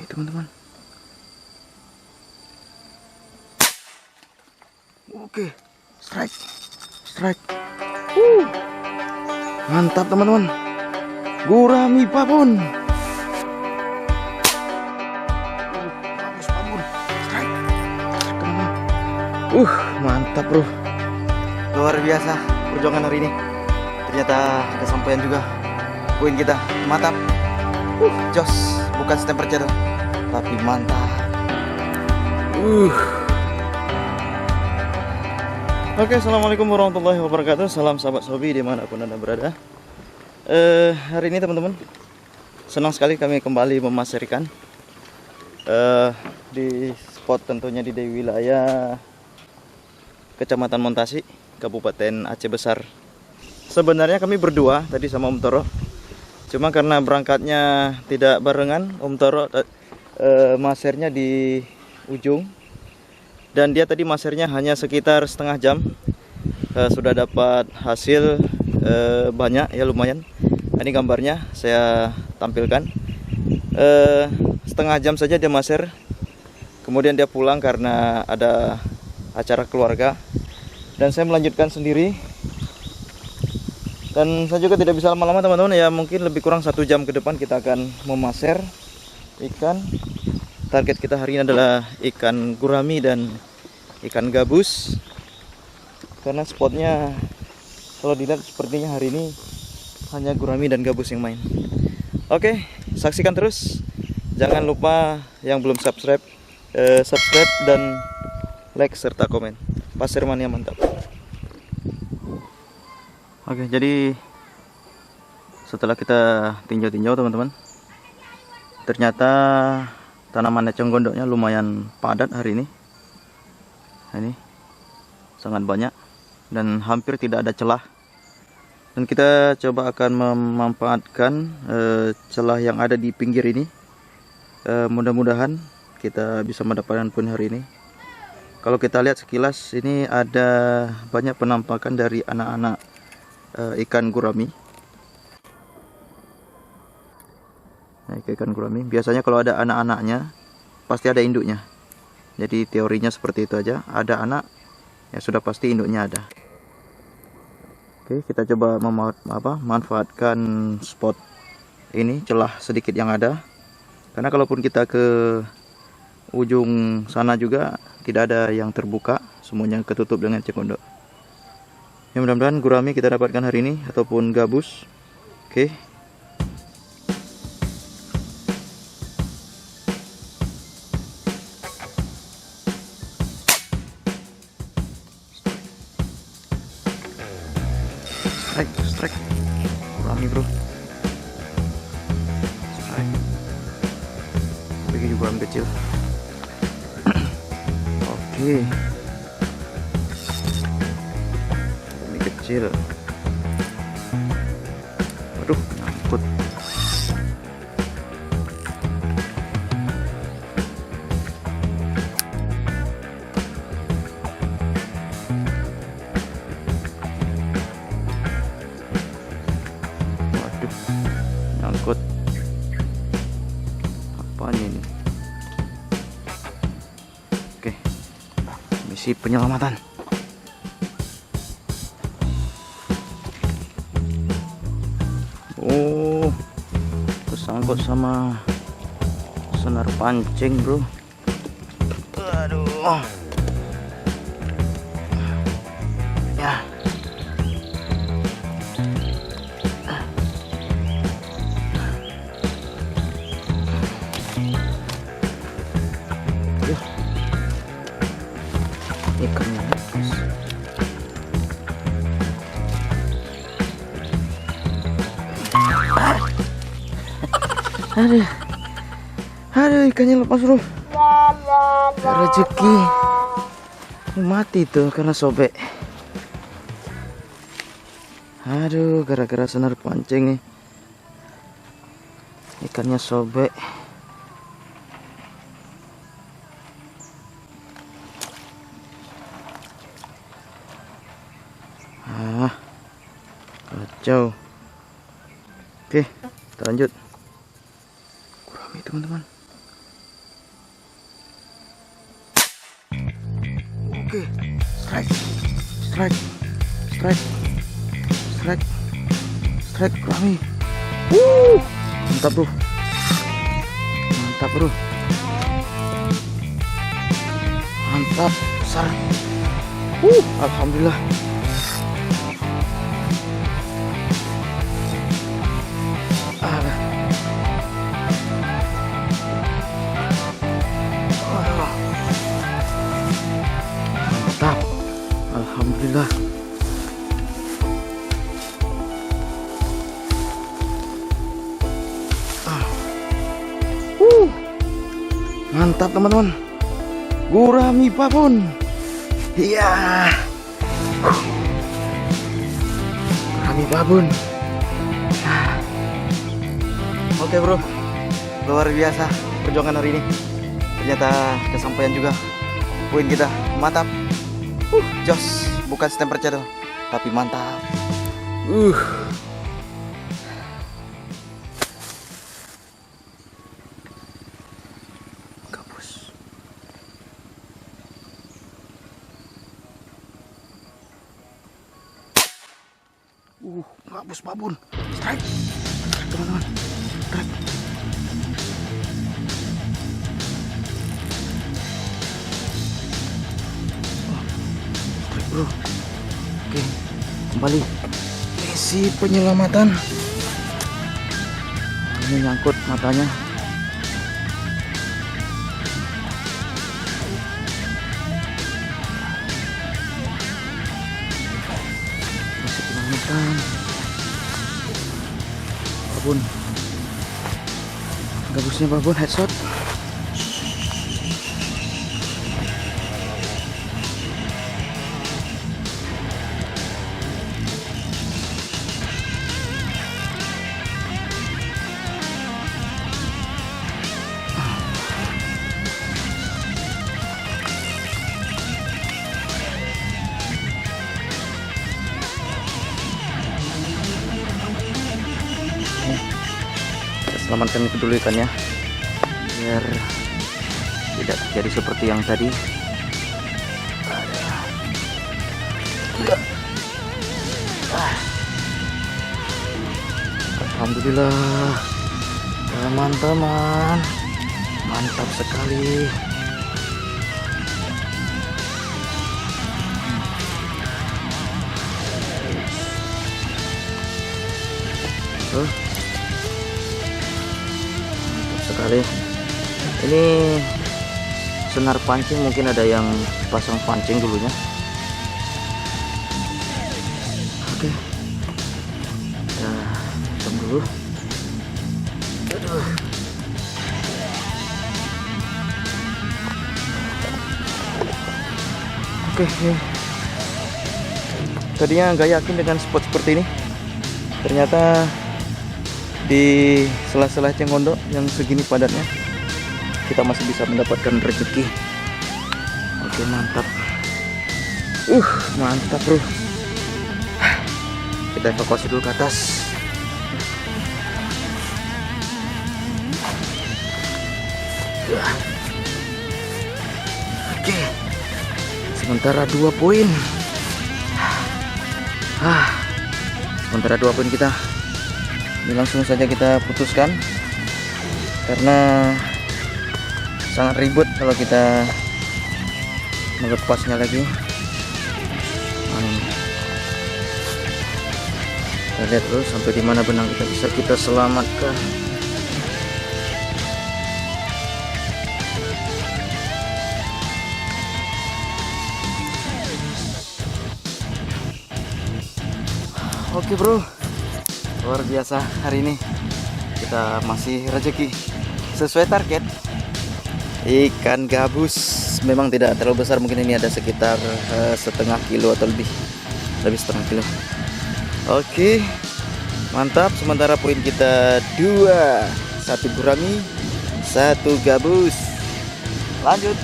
Oke teman-teman. Oke, strike. Mantap teman-teman. Gurami babon. Bagus babon. Strike. Teman-teman. Mantap bro. Luar biasa perjuangan hari ini. Ternyata kesampaian juga poin kita. Mantap. Jos, bukan stemper jatuh, tapi mantap. Oke, assalamualaikum warahmatullahi wabarakatuh. Salam sahabat hobi dimanapun anda berada. Hari ini teman-teman, senang sekali kami kembali memaser ikan di spot tentunya di wilayah Kecamatan Montasi, Kabupaten Aceh Besar. Sebenarnya kami berdua tadi sama Om Toro, cuma karena berangkatnya tidak barengan, Om Toro masernya di ujung. Dan dia tadi masernya hanya sekitar setengah jam. Sudah dapat hasil banyak ya, lumayan. Ini gambarnya saya tampilkan. Setengah jam saja dia maser. Kemudian dia pulang karena ada acara keluarga. Dan saya melanjutkan sendiri. Dan saya juga tidak bisa lama-lama teman-teman ya. Mungkin lebih kurang 1 jam ke depan kita akan memaser ikan. Target kita hari ini adalah ikan gurami dan ikan gabus. Karena spotnya kalau dilihat sepertinya hari ini hanya gurami dan gabus yang main. Oke, saksikan terus. Jangan lupa yang belum subscribe, subscribe dan like serta komen. Pasir Mania mantap. Oke, jadi setelah kita tinjau-tinjau teman-teman, ternyata tanaman eceng gondoknya lumayan padat hari ini. Ini sangat banyak dan hampir tidak ada celah. Dan kita coba akan memanfaatkan celah yang ada di pinggir ini. Mudah-mudahan kita bisa mendapatkan poin hari ini. Kalau kita lihat sekilas ini ada banyak penampakan dari anak-anak ikan gurami. Nah, ikan gurami biasanya kalau ada anak-anaknya pasti ada induknya. Jadi teorinya seperti itu aja. Ada anak ya sudah pasti induknya ada. Oke, kita coba manfaatkan spot ini, celah sedikit yang ada. Karena kalaupun kita ke ujung sana juga tidak ada yang terbuka, semuanya ketutup dengan eceng gondok. Ya, mudah-mudahan gurami kita dapatkan hari ini ataupun gabus. Oke. Strike. Gurami bro. Strike. Bagi gurami kecil. Oke. Gurami kecil. Waduh, nyangkut. Nyangkut. Apanya ini? Oke, misi penyelamatan. Oh, kesangkut sama senar pancing bro. Aduh. Ya. Ikannya lepas. Aduh, ikannya lepas bro. Rezeki mati tuh karena sobek. Aduh, gara-gara senar pancing nih, ikannya sobek. Kacau. Oke, kita lanjut. Gurami teman-teman. Oke, strike, strike, strike, strike, strike, gurami. Mantap bro, mantap bro, mantap, besar. Alhamdulillah. Mantap, alhamdulillah. Mantap teman-teman, gurami babon. Iya, gurami babon. Oke bro, luar biasa perjuangan hari ini. Ternyata kesampaian juga poin kita. Mantap. Jos, bukan stamper channel, tapi mantap. Gabus. Gabus babon. Strike. Teman-teman. Strike. Bro, oke, kembali misi penyelamatan. Ini nyangkut matanya. Misi penyelamatan. Babon, gabusnya babon, headshot. Selamatkan dulu ikannya biar tidak jadi seperti yang tadi. Alhamdulillah, teman-teman, mantap sekali. Sekali ini senar pancing, mungkin ada yang pasang pancing dulunya. Oke, kita hitung dulu. Aduh. Oke, tadinya nggak yakin dengan spot seperti ini, ternyata di sela-sela Cenggondo yang segini padatnya kita masih bisa mendapatkan rezeki. Oke, mantap. Mantap bro. Kita evakuasi dulu ke atas. Oke, sementara 2 poin. Sementara 2 poin kita. Ini langsung saja kita putuskan karena sangat ribet kalau kita melepasnya lagi. Kita lihat dulu sampai di mana benang kita bisa kita selamatkan. Oke bro, luar biasa hari ini kita masih rezeki sesuai target. Ikan gabus memang tidak terlalu besar, mungkin ini ada sekitar setengah kilo atau lebih setengah kilo. Oke, mantap. Sementara poin kita 2, 1 gurami, 1 gabus. Lanjut.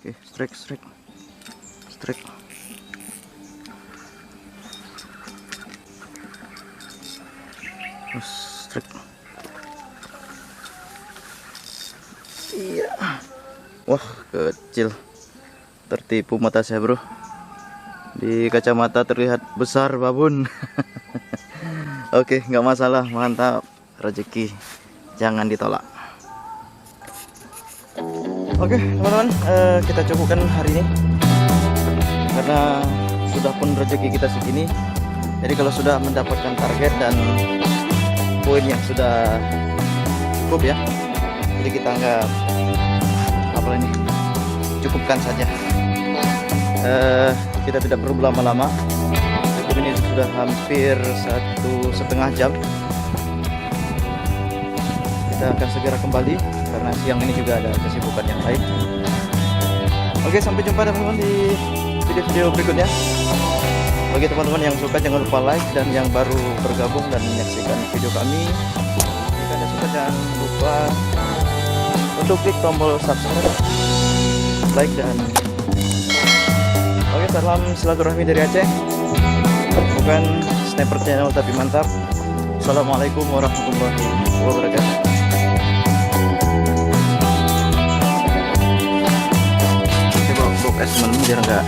Oke, strike. Strik. Iya. Wah, kecil. Tertipu mata saya, bro. Di kacamata terlihat besar, babun. Oke, nggak masalah, mantap. Rezeki jangan ditolak. Oke, teman-teman, kita cukupkan hari ini karena sudah pun rezeki kita segini. Jadi kalau sudah mendapatkan target dan poin yang sudah cukup ya, jadi kita nggak apa ini, cukupkan saja. Kita tidak perlu lama-lama. Cukup ini sudah hampir 1,5 jam. Kita akan segera kembali karena siang ini juga ada kesibukan yang lain. Oke, sampai jumpa teman-teman di video-video berikutnya. Bagi teman-teman yang suka jangan lupa like, dan yang baru bergabung dan menyaksikan video kami, jika Anda suka jangan lupa untuk klik tombol subscribe, like, dan oke, salam silaturahmi dari Aceh. Bukan sniper channel tapi mantap. Assalamualaikum warahmatullahi wabarakatuh. Coba blok es teman-teman biar enggak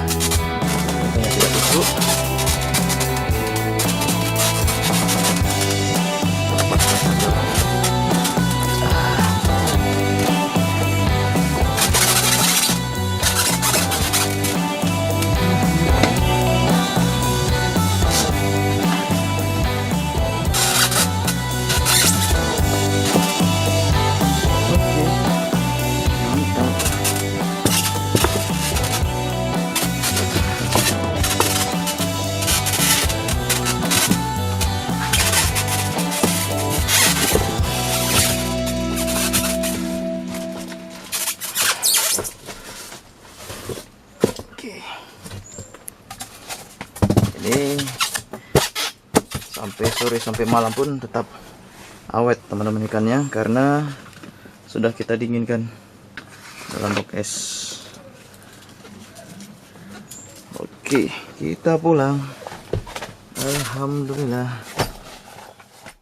tidak busuk. Ini sampai sore sampai malam pun tetap awet teman-teman ikannya, karena sudah kita dinginkan dalam box es. Oke, kita pulang. Alhamdulillah.